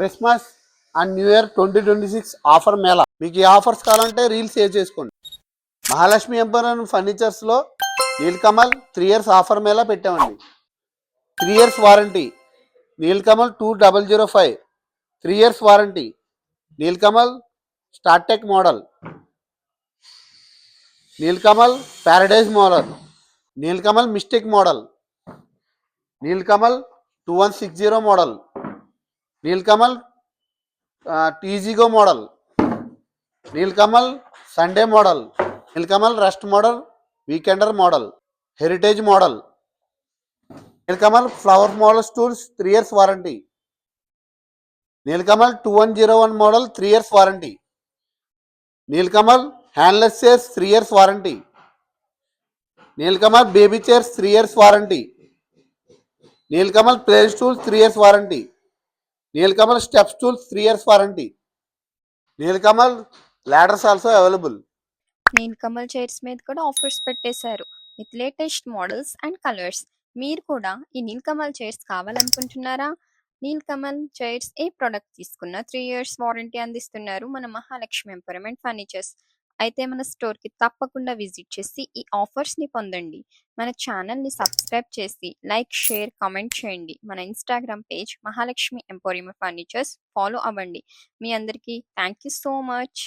Christmas and new year 2026 offer mela. మీకు ఈ offers కావాలంటే రీల్స్ సేవ్ చేసుకోండి. మహాలక్ష్మి ఎంపరన్ ఫర్నిచర్స్లో నీల్కమల్ 3 years ఆఫర్ మేళా పెట్టామండి. 3 years warranty Nilkamal 2005, 3 years warranty Nilkamal Startek model, Nilkamal paradise model, Nilkamal mistake model, Nilkamal 2160 model, Nilkamal టీజీగో model, Nilkamal Sunday model, Nilkamal rest model, weekender model, heritage model, Nilkamal flower model stools 3 years warranty, Nilkamal 2101 model 3 years warranty, Nilkamal హ్యాండ్లెస్ chairs 3 years warranty, Nilkamal baby chairs 3 years warranty, Nilkamal play stools 3 years warranty, Nilkamal step stools 3 years warranty, Nilkamal ladders also available. Nilkamal chairs మీద కూడా offers పెట్టేశారు with latest models and colours. మీరు కూడా ఈ Nilkamal chairs కావాలనుకుంటున్నారా? Nilkamal chairs ఏ product తీసుకున్నా 3 years warranty అందిస్తున్నారు మన మహాలక్ష్మి ఎంపవర్మెంట్ ఫర్నిచర్స్. అయితే మన స్టోర్కి తప్పకుండా విజిట్ చేసి ఈ ఆఫర్స్ని పొందండి. మన ఛానల్ని సబ్స్క్రైబ్ చేసి లైక్, షేర్, కామెంట్ చేయండి. మన Instagram page Mahalakshmi emporium furnitures follow అవ్వండి. మీ అందరికీ థ్యాంక్ యూ సో మచ్.